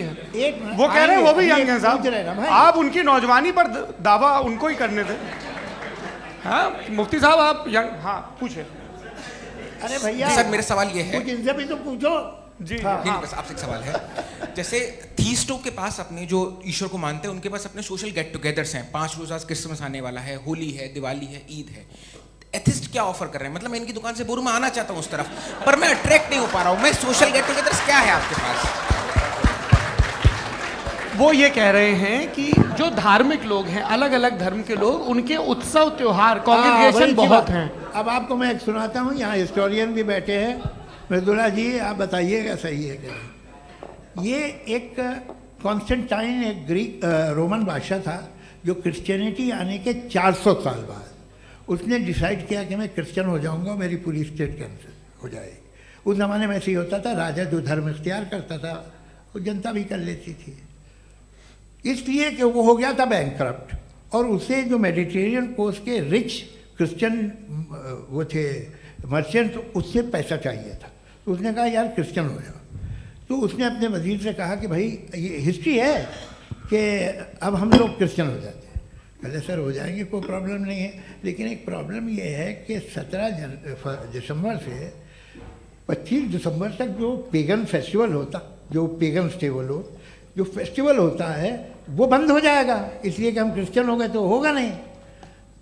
वो कह रहे हैं वो भी यंग है साहब, आप उनकी नौजवानी पर दावा उनको ही करने थे। हाँ मुफ्ती साहब आप यंग, हाँ पूछे। अरे भैया सर मेरा सवाल ये है, कुछ इनसे भी तो पूछो जी हाँ। नहीं बस आपसे एक सवाल है। जैसे थीस्टों के पास अपने जो ईश्वर को मानते हैं उनके पास अपने सोशल गेट टुगेदर्स हैं, 5 रोज़ आज क्रिसमस आने वाला है, होली है, दिवाली है, ईद है। एथिस्ट क्या ऑफर कर रहे हैं? मतलब मैं इनकी दुकान से बोलूं मैं आना चाहता हूं उस तरफ, पर मैं अट्रैक्ट नहीं हो पा रहा हूं। मैं सोशल गेट टुगेदर्स क्या है आपके पास? वो ये कह रहे हैं कि जो धार्मिक लोग हैं, अलग अलग धर्म के लोग, उनके उत्सव त्योहार कॉन्ग्रेगेशन बहुत हैं। अब आपको मैं एक सुनाता हूँ, यहाँ हिस्टोरियन भी बैठे हैं। मृदुला जी आप बताइएगा सही है क्या? ये एक कॉन्स्टेंटाइन एक ग्रीक रोमन बादशाह था जो क्रिश्चियनिटी आने के 400 साल बाद उसने डिसाइड किया कि मैं क्रिश्चियन हो जाऊंगा, मेरी पूरी स्टेट कैंसिल हो जाएगी। उस ज़माने में ऐसे ही होता था, राजा जो धर्म इख्तियार करता था वो जनता भी कर लेती थी, इसलिए कि वो हो गया था बैंकक्रप्ट। और उसे जो मेडिटेरियन कोस्ट के रिच क्रिश्चियन वो थे मर्चेंट, उससे पैसा चाहिए था। तो उसने कहा यार क्रिश्चियन हो जाओ। तो उसने अपने वजीर से कहा कि भाई ये हिस्ट्री है कि अब हम लोग क्रिश्चियन हो जाते हैं। कहले सर हो जाएंगे, कोई प्रॉब्लम नहीं है, लेकिन एक प्रॉब्लम ये है कि 17 दिसंबर से 25 दिसंबर तक जो पेगन फेस्टिवल होता, जो पेगन थे वो लोग, जो फेस्टिवल होता है वो बंद हो जाएगा, इसलिए कि हम क्रिश्चियन हो गए तो होगा नहीं।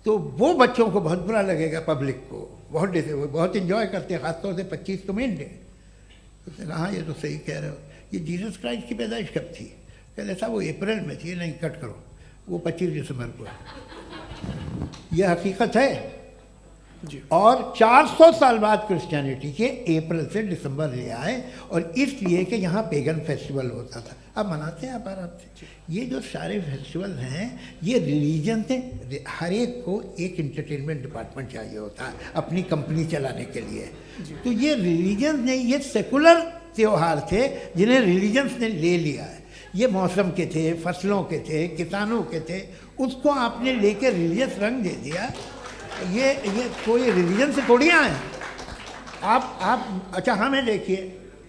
तो वो बच्चों को बहुत बुरा लगेगा, पब्लिक को बहुत इन्जॉय करते हैं, ख़ासतौर से 25 तो मेन डे। उसने कहा हाँ ये तो सही कह रहे हो, ये जीसस क्राइस्ट की पैदाइश कब थी? कहते साहब वो अप्रैल में थी। नहीं कट करो, वो 25 दिसंबर को है। ये हकीकत है जी। और 400 साल बाद क्रिश्चियनिटी के अप्रैल से दिसंबर ले आए, और इसलिए कि यहाँ पेगन फेस्टिवल होता था। अब मनाते हैं आप आराम से। ये जो सारे फेस्टिवल हैं ये रिलीजन से, हर एक को एक इंटरटेनमेंट डिपार्टमेंट चाहिए होता है अपनी कंपनी चलाने के लिए। तो ये रिलीजन ने, ये सेकुलर त्यौहार थे जिन्हें रिलीजन्स ने ले लिया है। ये मौसम के थे, फसलों के थे, किसानों के थे, उसको आपने लेके रिलीजियस रंग दे दिया। ये कोई रिलीजन से थोड़ी आए आप। अच्छा हमें देखिए,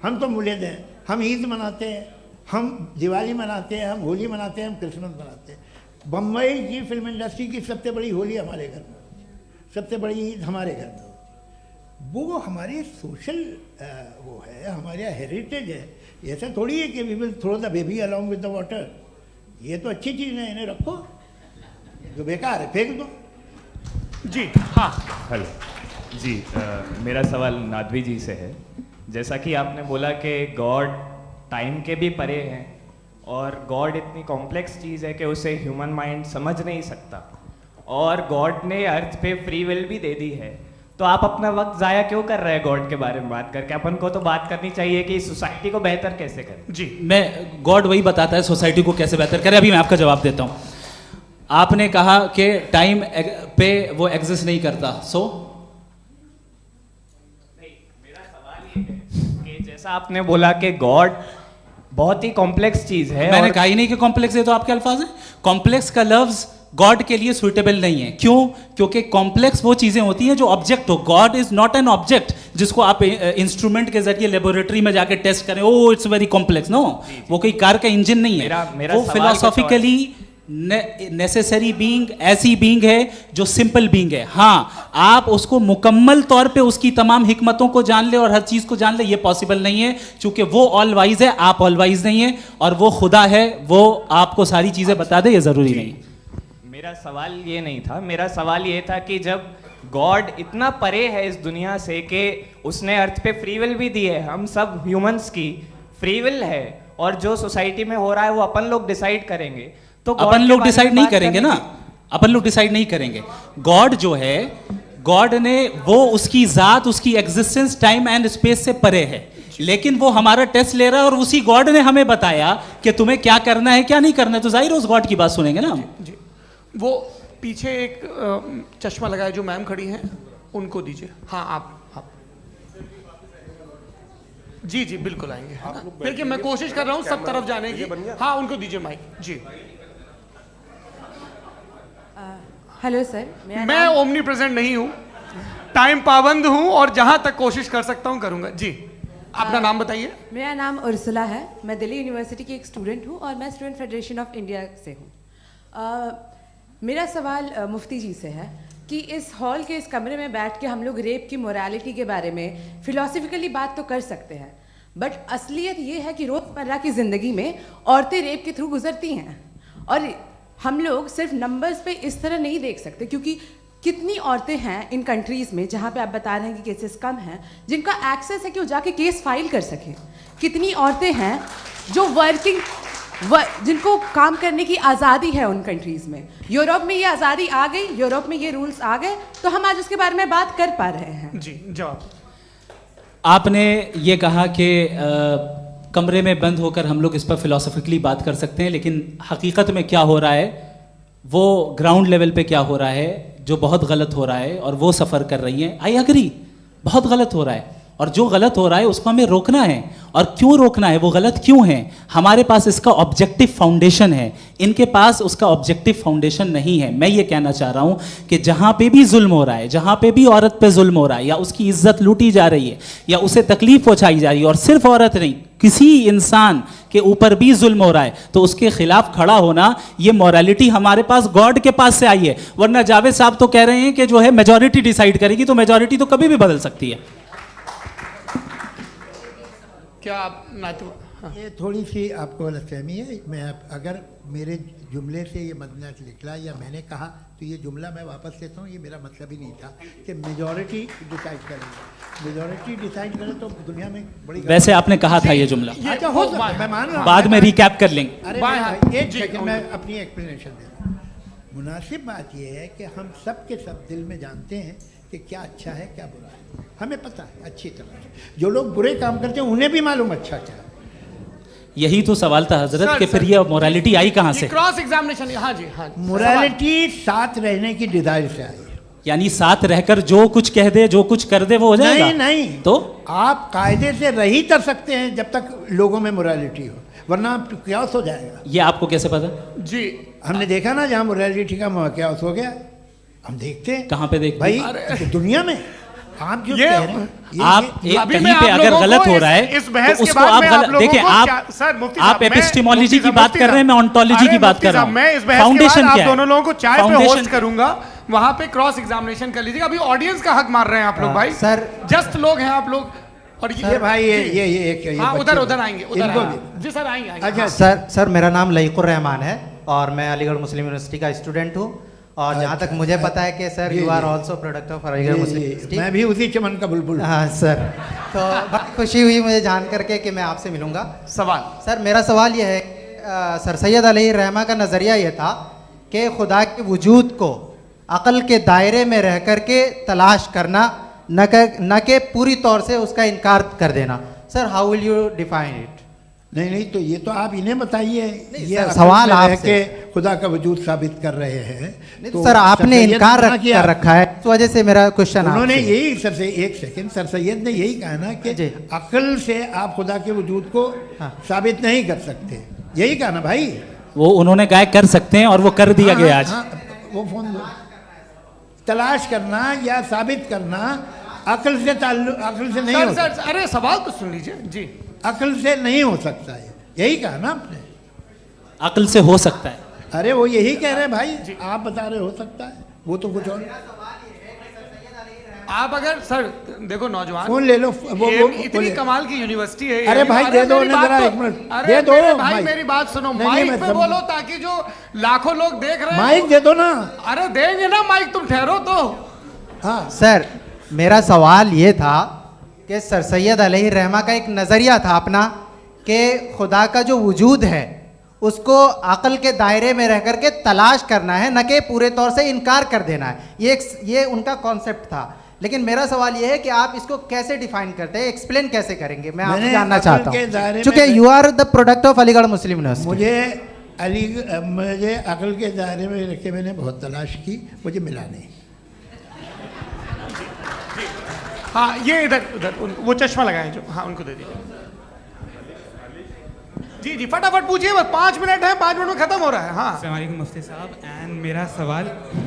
हम तो मुल्द हैं, हम ईद मनाते हैं, हम दिवाली मनाते हैं, हम होली मनाते हैं, हम क्रिसमस मनाते हैं। बम्बई की फिल्म इंडस्ट्री की सबसे बड़ी होली हमारे घर में, सबसे बड़ी ईद हमारे घर में। वो हमारे सोशल वो है, हमारे हेरिटेज है। ऐसा थोड़ी है कि we will throw the baby along with the water. ये तो अच्छी चीज़ है, इन्हें रखो, जो बेकार है फेंक दो। जी हाँ हेलो जी, मेरा सवाल नादवी जी से है। जैसा कि आपने बोला कि गॉड टाइम के भी परे हैं और गॉड इतनी कॉम्प्लेक्स चीज़ है कि उसे ह्यूमन माइंड समझ नहीं सकता, और गॉड ने अर्थ पे फ्री विल भी दे दी है, तो आप अपना वक्त ज़ाया क्यों कर रहे हैं गॉड के बारे में बात करके? अपन को तो बात करनी चाहिए कि सोसाइटी को बेहतर कैसे करें। जी मैं गॉड वही बताता है सोसाइटी को कैसे बेहतर करे। अभी मैं आपका जवाब देता हूँ। आपने कहा कि टाइम पे वो एग्जिस्ट नहीं करता, सो मेरा सवाल ये है कि जैसा आपने बोला कि गॉड बहुत ही कॉम्प्लेक्स चीज है, मैंने कहा ही नहीं कि कॉम्प्लेक्स है, तो आपके अल्फाज हैं। कॉम्प्लेक्स का लफ्ज गॉड के लिए सुइटेबल नहीं है। क्यों? क्योंकि कॉम्प्लेक्स वो चीजें होती हैं जो ऑब्जेक्ट हो। God is not an object जिसको आप इंस्ट्रूमेंट के जरिए लेबोरेटरी में जाके टेस्ट करें, oh it's very complex. No, वो कोई कार का इंजन नहीं है। वो फिलोसॉफिकली नेसेसरी बीइंग ऐसी बीइंग है जो सिंपल बीइंग है। हाँ, आप उसको मुकम्मल तौर पे उसकी तमाम हिकमतों को जान ले और हर चीज को जान ले, ये पॉसिबल नहीं है, क्योंकि वो ऑल वाइज है, आप ऑल वाइज नहीं है, और वो खुदा है, वो आपको सारी चीजें बता दे, ये जरूरी नहीं। मेरा सवाल ये नहीं था, मेरा सवाल ये था कि जब गॉड इतना परे है इस दुनिया से कि उसने अर्थ पे फ्री विल भी दी है, हम सब ह्यूमंस की फ्री विल है, और जो सोसाइटी में हो रहा है वो अपन लोग डिसाइड करेंगे, तो अपन लोग डिसाइड नहीं करेंगे ना, अपन लोग डिसाइड नहीं करेंगे। गॉड जो है, गॉड ने वो उसकी जात, उसकी एग्जिस्टेंस टाइम एंड स्पेस से परे है, लेकिन वो हमारा टेस्ट ले रहा है, और उसी गॉड ने हमें बताया कि तुम्हें क्या करना है क्या नहीं करना है, तो जाहिर है उस गॉड की बात सुनेंगे ना। जी वो पीछे एक चश्मा लगाए जो मैम खड़ी हैं, उनको दीजिए। हाँ आप जी जी बिल्कुल आएंगे। देखिए मैं कोशिश कर रहा हूँ सब तरफ जाने की। हाँ उनको दीजिए माइक। जी हेलो सर, मैं ओमनी प्रेजेंट नहीं हूँ, टाइम पाबंद हूँ, और जहाँ तक कोशिश कर सकता हूँ करूँगा। जी अपना नाम बताइए। मेरा नाम उर्सुला है, मैं दिल्ली यूनिवर्सिटी की एक स्टूडेंट हूँ और मैं स्टूडेंट फेडरेशन ऑफ इंडिया से हूँ। मेरा सवाल मुफ्ती जी से है कि इस हॉल के इस कमरे में बैठ के हम लोग रेप की मोरालिटी के बारे में फिलोसफिकली बात तो कर सकते हैं, बट असलियत ये है कि रोज़मर्रा की ज़िंदगी में औरतें रेप के थ्रू गुजरती हैं और हम लोग सिर्फ नंबर्स पे इस तरह नहीं देख सकते, क्योंकि कितनी औरतें हैं इन कंट्रीज़ में जहाँ पे आप बता रहे हैं कि केसेस कम हैं, जिनका एक्सेस है कि वो जाके केस फाइल कर सकें। कितनी औरतें हैं जो जिनको काम करने की आज़ादी है उन कंट्रीज़ में। यूरोप में ये आज़ादी आ गई, यूरोप में ये रूल्स आ गए, तो हम आज उसके बारे में बात कर पा रहे हैं। जी, जवाब। आपने ये कहा कि कमरे में बंद होकर हम लोग इस पर फिलोसफिकली बात कर सकते हैं, लेकिन हकीकत में क्या हो रहा है, वो ग्राउंड लेवल पे क्या हो रहा है जो बहुत गलत हो रहा है, और वो सफ़र कर रही हैं। आई एग्री, बहुत गलत हो रहा है, और जो गलत हो रहा है उसको हमें रोकना है। और क्यों रोकना है, वो गलत क्यों है? हमारे पास इसका ऑब्जेक्टिव फाउंडेशन है, इनके पास उसका ऑब्जेक्टिव फाउंडेशन नहीं है। मैं ये कहना चाह रहा हूँ कि जहाँ पे भी जुल्म हो रहा है, जहाँ पे भी औरत पे जुल्म हो रहा है, या उसकी इज्जत लूटी जा रही है, या उसे तकलीफ पहुँचाई जा रही है, और सिर्फ औरत नहीं, किसी इंसान के ऊपर भी जुल्म हो रहा है, तो उसके खिलाफ खड़ा होना, ये मॉरलिटी हमारे पास गॉड के पास से आई है। वरना जावेद साहब तो कह रहे हैं कि जो है मेजॉरिटी डिसाइड करेगी, तो मेजॉरिटी तो कभी भी बदल सकती है। क्या आप हाँ। ये थोड़ी सी आपको गलतफहमी है। मैं अगर मेरे जुमले से ये मदनत निकला या मैंने कहा, तो ये जुमला मैं वापस लेता हूँ। ये मेरा मतलब ही नहीं था कि मेजॉरिटी डिसाइड करेंगे। मेजॉरिटी डिसाइड करे तो दुनिया में बड़ी वैसे आपने कहा था ये जुमला, अच्छा हो सकता है, मैं मान रहा हूँ। बाद में रिकैप कर लेंगे। अरे बाएं भाई, हाथ। एक जी, सेकंड मैं अपनी एक्सप्लेनेशन दे रहा हूँ। मुनासिब बात यह है कि हम सब के सब दिल में जानते हैं कि क्या अच्छा है क्या बुरा है, हमें पता है अच्छी तरह से। जो लोग बुरे काम करते हैं उन्हें भी मालूम अच्छा क्या है। यही तो सवाल था हजरत, सर, कि फिर ये मोरालिटी आई कहाँ से? Cross examination. हाँ जी, हाँ जी। मोरालिटी साथ रहने की डिजायर से आई है। यानी साथ रहकर जो कुछ कह दे, जो कुछ कर दे, वो हो जाएगा? नहीं नहीं, तो आप कायदे से रह ही कर सकते हैं जब तक लोगों में मोरालिटी हो, वरना क्यास हो जाएगा। ये आपको कैसे पता? जी, हमने देखा ना, जहाँ मोरालिटी का क्यास हो गया, हम देखते हैं। कहाँ पे देखते भाई हैं? दुनिया में आप जो ये- कह रहे हैं, आप एक अभी कहीं मैं पे आप अगर लोगों गलत को हो रहा है इस बहस तो के उसको बाद आप में आप लोगों देखिए, को आप क्या- सर, मुफ्ती आप साहब, मैं- एपिस्टेमोलॉजी मुफ्ती की साहब, बात मुफ्ती कर रहे हैं, मैं साहब, ऑन्टोलॉजी अरे की बात मुफ्ती कर रहा साहब, हूँ। मैं इस बहस के फाउंडेशन बाद क्या आप है? दोनों लोगों को चाय पे फाउंडेशन होस्ट करूंगा, वहां पे क्रॉस एग्जामिनेशन कर लीजिएगा। अभी ऑडियंस का हक मार रहे हैं आप लोग भाई। सर, जस्ट लोग हैं आप लोग। और ये भाई ये एक हाँ, बच्चे- उधर उधर आएंगे, उधर इनको आएंगे। भी। जी सर, आएंगे आएंगे। अच्छा सर मेरा नाम लईकुर रहमान है और मैं अलीगढ़ मुस्लिम यूनिवर्सिटी का स्टूडेंट हूँ। और जहाँ तक मुझे पता है कि sir you are also product of Aligarh Muslim University. मैं भी उसी चमन का बुलबुल। हाँ सर, तो बड़ी खुशी हुई मुझे जान करके कि मैं आपसे मिलूंगा। सवाल सर मेरा सवाल यह है, सर सैयद अलैहि रहमा का नज़रिया यह था कि खुदा के वजूद को अक़ल के दायरे में रह कर के तलाश करना, न कि पूरी तौर से उसका इनकार कर देना। Sir how will you define it? नहीं तो ये तो आप इन्हें बताइए। ये सर, अकल सवाल में रह आपसे। के खुदा का वजूद साबित कर रहे हैं। तो सर आपने सैयद इनकार मना किया। कर रखा है, इस वजह से मेरा क्वेश्चन उन्होंने आपसे। यही सर से एक सेकंड, सर सैयद ने यही कहा ना कि जी। अकल से आप खुदा के वजूद को हाँ। साबित नहीं कर सकते, यही कहा ना भाई। वो उन्होंने कहा कर सकते हैं, और वो कर दिया हाँ, गया आज। हाँ, वो फोन दो। तलाश करना या साबित करना अकल से अकल से नहीं सर हो सकता। सर, अरे सवाल तो सुन लीजिए जी। अकल से नहीं हो सकता है, यही कहा ना आपने। अक्ल से हो सकता है। अरे वो यही कह रहे हैं भाई, आप बता रहे हो सकता है, वो तो कुछ और। आप अगर सर देखो नौजवान, फोन ले लो, वो इतनी कमाल की यूनिवर्सिटी है। अरे भाई दे दो मेरी ना बात जरा तो- एक मिनट, अरे दे दो मेरे भाई, माइक। मेरी बात सुनो, नहीं, माइक मैं पे समझ- बोलो ताकि जो लाखों लोग देख रहे हैं। माइक दे दो ना। अरे देंगे ना माइक, तुम ठहरो तो। हाँ सर मेरा सवाल ये था कि सर सैयद अलैहि रहमा का एक नज़रिया था अपना कि खुदा का जो वजूद है उसको अक़ल के दायरे में रह करके तलाश करना है, न कि पूरे तौर से इनकार कर देना है। ये उनका कॉन्सेप्ट था। लेकिन मेरा सवाल ये है कि आप इसको कैसे डिफाइन करते हैं, एक्सप्लेन कैसे करेंगे? मैं आपसे मैंने जानना अक़ल चाहता के दायरे हूँ, में चूँकि you are the product of Aligarh Muslim University. मुझे अकल के दायरे में रख के मैंने बहुत तलाश की, मुझे मिला नहीं। हाँ, ये इधर उधर वो चश्मा लगाए जो, हाँ उनको दे दीजिए। जी जी फटाफट पूछिए, बस 5 मिनट है, 5 मिनट में खत्म हो रहा है। हाँ अस्सलाम वालेकुम मुफ्ती साहब एंड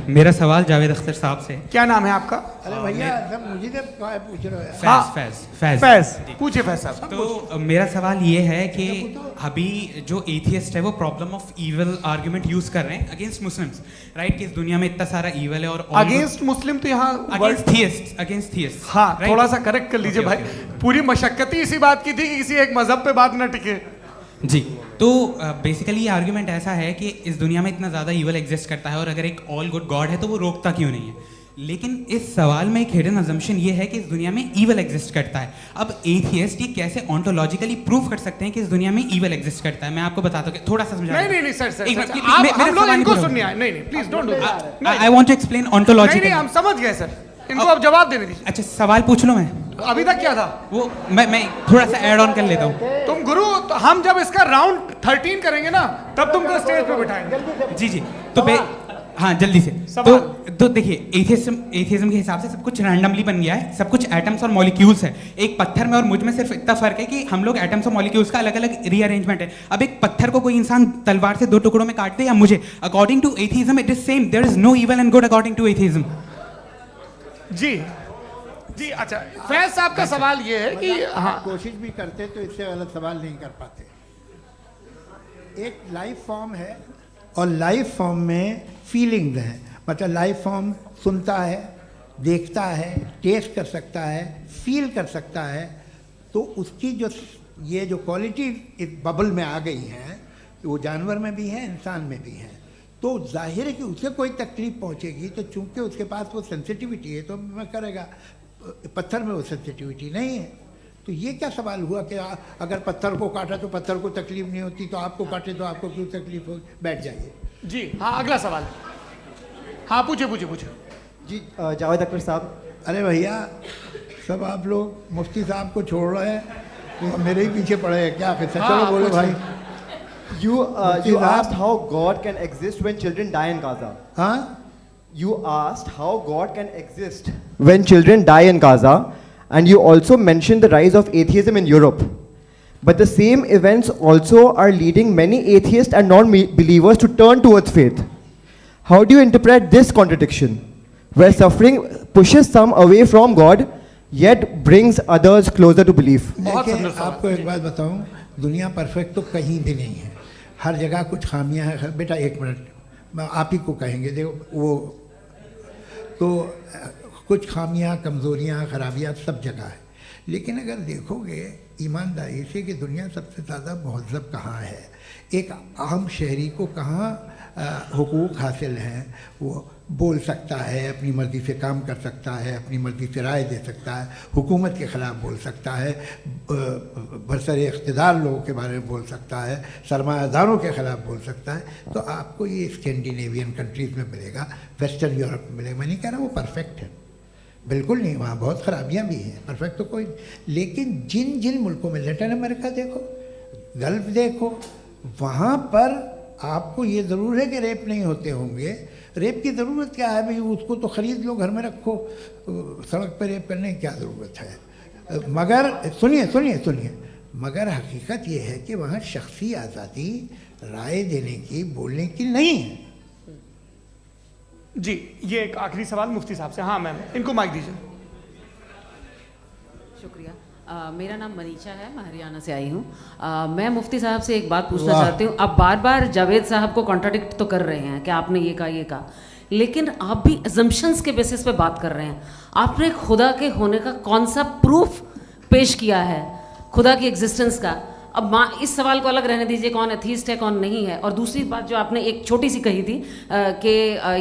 मेरा सवाल जावेद अख्तर साहब से। क्या नाम है आपका? अरे भैया सब मुझे तो क्या पूछ रहे हो यार? हाँ। फैज फैज पूछिए फैज साहब। तो मेरा सवाल ये है कि अभी जो एथियस्ट है वो problem of evil argument use कर रहे हैं अगेंस्ट मुस्लिम्स, राइट? कि इस दुनिया में इतना सारा ईविल है और अगेंस्ट मुस्लिम तो यहाँ अगेंस्ट थियस्ट। हाँ थोड़ा सा करेक्ट कर लीजिए भाई, पूरी मशक्कत ही इसी बात की थी कि किसी एक मजहब पे बात न टिके। जी, तो बेसिकली ये आर्ग्यूमेंट ऐसा है कि इस दुनिया में इतना ज़्यादा ईवल एग्जिस्ट करता है और अगर एक ऑल गुड गॉड है तो वो रोकता क्यों नहीं है? लेकिन इस सवाल में एक हिडन अजम्पशन ये है कि इस दुनिया में ईवल एग्जिस्ट करता है। अब एथियस्ट ये कैसे ऑन्टोलॉजिकली प्रूव कर सकते हैं कि इस दुनिया में ईवल एग्जिस्ट करता है? मैं आपको बताता हूँ, थोड़ा सा समझा। नहीं सर आप हम लोग इनको सुनने आए। नहीं please don't do that. I want to explain ontologically. नहीं हम समझ गए सर, इनको अब जवाब देने दीजिए। अच्छा सवाल पूछ लो। मैं अभी तक क्या था वो मैं थोड़ा सा ऐड ऑन कर लेता हूँ। तुम गुरु, तो हम जब इसका राउंड 13 करेंगे ना तब तुमको स्टेज पे बिठाएंगे। जी तो हाँ जल्दी से। तो देखिए एथियज्म के हिसाब से सब कुछ रैंडमली बन गया है, सब कुछ एटम्स और मॉलिक्यूल्स है। एक पत्थर में और मुझ में सिर्फ इतना फर्क है कि हम लोग एटम्स और मॉलिक्यूल्स का अलग अलग रीअरेंजमेंट है। अब एक पत्थर को कोई इंसान तलवार से 2 टुकड़ों में काट दे या मुझे, according to atheism it is same. There is no evil and good according to atheism. जी अच्छा, फैज साहब का सवाल ये है कि हाँ कोशिश भी करते तो इससे गलत सवाल नहीं कर पाते। एक लाइफ फॉर्म है और लाइफ फॉर्म में फीलिंग्स हैं, मतलब लाइफ फॉर्म सुनता है, देखता है, टेस्ट कर सकता है, फील कर सकता है। तो उसकी जो ये जो क्वालिटी इस बबल में आ गई हैं वो जानवर में भी है, इंसान में भी है। तो जाहिर है कि उसे कोई तकलीफ पहुंचेगी, तो चूंकि उसके पास वो सेंसिटिविटी है तो मैं करेगा। पत्थर में वो सेंसिटिविटी नहीं है। तो ये क्या सवाल हुआ कि अगर पत्थर को काटा तो पत्थर को तकलीफ नहीं होती, तो आपको काटे तो आपको क्यों तकलीफ हो? बैठ जाइए। जी हाँ अगला सवाल। हाँ पूछे जी जावेद अख्तर साहब। अरे भैया सब आप लोग मुफ्ती साहब को छोड़ रहे हैं, तो मेरे ही पीछे पड़े हैं क्या? फिर चलो बोलो भाई। You asked how God can exist when children die in Gaza. हाँ You asked how God can exist when children die in Gaza, and you also mentioned the rise of atheism in Europe. But the same events also are leading many atheists and non-believers to turn towards faith. How do you interpret this contradiction, where suffering pushes some away from God, yet brings others closer to belief? देखिए आपको एक बात बताऊं, दुनिया perfect तो कहीं भी नहीं है, हर जगह कुछ खामियां हैं। बेटा एक मिनट, मैं आप ही को कहेंगे, देखो वो तो कुछ खामियां, कमज़ोरियां, खराबियां सब जगह है। लेकिन अगर देखोगे ईमानदारी से कि दुनिया सबसे ज़्यादा महज़ब कहाँ है, एक आम शहरी को कहाँ हुकूक हासिल हैं, वो बोल सकता है, अपनी मर्ज़ी से काम कर सकता है, अपनी मर्ज़ी से राय दे सकता है, हुकूमत के ख़िलाफ़ बोल सकता है, बरसरे इक़्तिदार लोगों के बारे में बोल सकता है, सरमायादारों के ख़िलाफ़ बोल सकता है। तो आपको ये स्कैंडिनेवियन कंट्रीज़ में मिलेगा, वेस्टर्न यूरोप में मिलेगा। मैं नहीं कह रहा वो परफेक्ट है, बिल्कुल नहीं, वहाँ बहुत ख़राबियाँ भी हैं, परफेक्ट तो कोई। लेकिन जिन जिन मुल्कों में, लैटिन अमेरिका देखो, गल्फ़ देखो, वहाँ पर आपको ये ज़रूर है कि रेप नहीं होते होंगे। रेप की ज़रूरत क्या है भाई? उसको तो ख़रीद लो, घर में रखो, सड़क पर रेप करने की क्या ज़रूरत है? मगर सुनिए, मगर हकीकत ये है कि वहाँ शख्सी आज़ादी राय देने की, बोलने की नहीं है। जी ये एक आखिरी सवाल मुफ्ती साहब से। हाँ मैम, इनको माइक दीजिए। शुक्रिया। मेरा नाम मनीषा है, मैं हरियाणा से आई हूँ। मैं मुफ्ती साहब से एक बात पूछना चाहती हूँ। आप बार बार जावेद साहब को कॉन्ट्राडिक्ट तो कर रहे हैं कि आपने ये कहा, लेकिन आप भी अजम्पशंस के बेसिस पे बात कर रहे हैं। आपने खुदा के होने का कौन सा प्रूफ पेश किया है, खुदा की एग्जिस्टेंस का? अब इस सवाल को अलग रहने दीजिए, कौन एथीस्ट है कौन नहीं है। और दूसरी बात जो आपने एक छोटी सी कही थी कि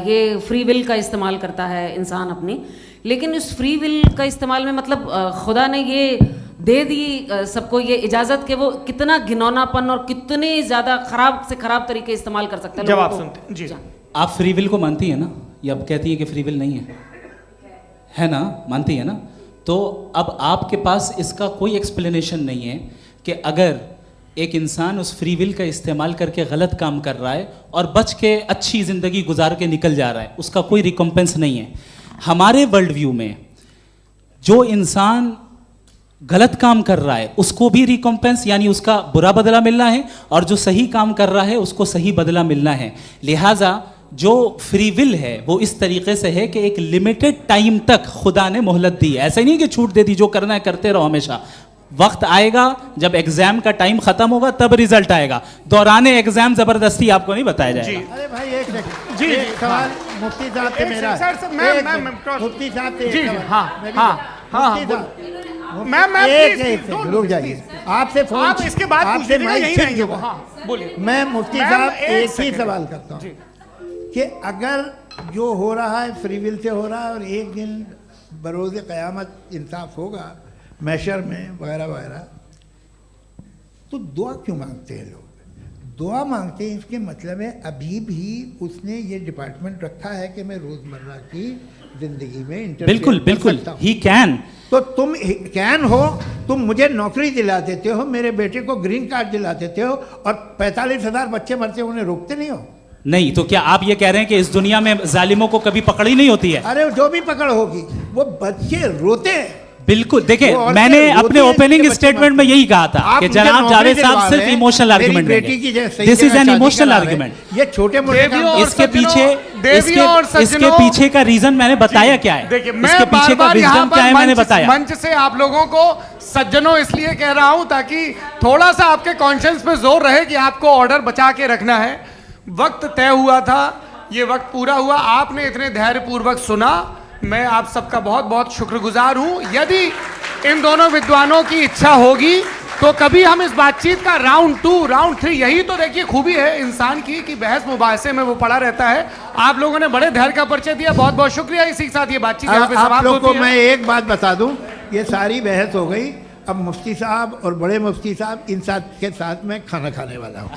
ये फ्री विल का इस्तेमाल करता है इंसान अपनी, लेकिन इस फ्री विल का इस्तेमाल में मतलब खुदा ने ये दे दी सबको ये इजाज़त कि वो कितना घिनौनापन और कितने ज़्यादा ख़राब से ख़राब तरीके इस्तेमाल कर सकते हैं। जवाब सुनते जी। आप फ्री विल को मानती है ना, या कहती है कि फ्री विल नहीं है ना? मानती है ना? तो अब आपके पास इसका कोई एक्सप्लेनेशन नहीं है कि अगर एक इंसान उस फ्री विल का इस्तेमाल करके गलत काम कर रहा है और बच के अच्छी ज़िंदगी गुजार के निकल जा रहा है, उसका कोई रिकम्पेंस नहीं है। हमारे वर्ल्ड व्यू में जो इंसान गलत काम कर रहा है उसको भी रिकॉम्पेंस यानी उसका बुरा बदला मिलना है, और जो सही काम कर रहा है उसको सही बदला मिलना है। लिहाजा जो फ्री विल है वो इस तरीके से है कि एक लिमिटेड टाइम तक खुदा ने मोहलत दी है। ऐसा ही नहीं कि छूट दे दी, जो करना है करते रहो हमेशा। वक्त आएगा जब एग्जाम का टाइम खत्म होगा तब रिजल्ट आएगा, दौराने एग्जाम जबरदस्ती आपको नहीं बताया जाएगा। अरे भाई एक सेकंड, जी, एक सवाल मुफ्ती साहब से मेरा, सर, मुफ्ती साहब से जी, एक जी, सवाल। हाँ, मैं भी- हाँ, हाँ, मुफ्ती साहब, मैम एक प्लीज, एक सेकंड रुक जाइए, आपसे फोन, आप इसके बाद आपसे पूछिएगा, माइक यहीं छिन रहेंगे चुका। वो, हाँ, बोलिए। मैं मुफ्ती मैम, साहब एक एक ही सेकंड। सवाल करता जी। हूँ कि अगर जो हो रहा है फ्री विल से हो रहा है और एक दिन बरोज़ क़यामत इंसाफ होगा मैशर में वगैरह वगैरह, तो दुआ क्यों मांगते हैं लोग? दुआ मांगते हैं इसके मतलब है अभी भी उसने ये डिपार्टमेंट रखा है कि मैं रोज़मर्रा की ज़िंदगी में इंटरफेयर बिल्कुल कर बिल्कुल, सकता हूं। He can. तो तुम कैन हो, तुम मुझे नौकरी दिला देते हो, मेरे बेटे को ग्रीन कार्ड दिला देते हो, और 45,000 बच्चे मरते हो उन्हें रोकते नहीं हो। नहीं तो क्या आप ये कह रहे हैं कि इस दुनिया में जालिमों को कभी पकड़ ही नहीं होती है? अरे जो भी पकड़ होगी वो बच्चे रोते हैं। बिल्कुल, देखें वो औरतें मैंने रोती अपने हैं, ओपनिंग इनके बच्चे स्टेटमेंट में मरते यही कहा था आप कि मुझे जनाब नौकरी जावेद दिलवा साहब सिर्फ रहे हैं, इमोशनल मेरी आर्गुमेंट बेटी की जैसे दिस इज एन शादी इमोशनल करा रहे हैं। आर्गुमेंट। ये छोटे मोटे देवियों और इसके सज्जनों, पीछे देवियों और इसके सज्जनों, पीछे का रीजन मैंने बताया क्या है, देखिए इसके मैं पीछे का बार-बार यहाँ विजडम क्या है पर मैंने बताया। मंच से आप लोगों को सज्जनों इसलिए कह रहा हूं ताकि थोड़ा सा आपके कॉन्शियस पे जोर रहे कि आपको ऑर्डर बचा के रखना है। वक्त तय हुआ था, ये वक्त पूरा हुआ, आपने इतने धैर्यपूर्वक सुना, मैं आप सबका बहुत बहुत शुक्रगुजार हूं। यदि इन दोनों विद्वानों की इच्छा होगी तो कभी हम इस बातचीत का राउंड 2, राउंड 3, यही तो देखिए खूबी है इंसान की कि बहस मुबाहसे में वो पड़ा रहता है। आप लोगों ने बड़े धैर्य का परिचय दिया, बहुत बहुत शुक्रिया। इसी के साथ ये बातचीत यहाँ पे अब आप समाप्त लोग को होती है। मैं एक बात बता दूं, ये सारी बहस हो गई, अब मुफ्ती साहब और बड़े मुफ्ती साहब इन साथ के साथ मैं खाना खाने वाला हूँ।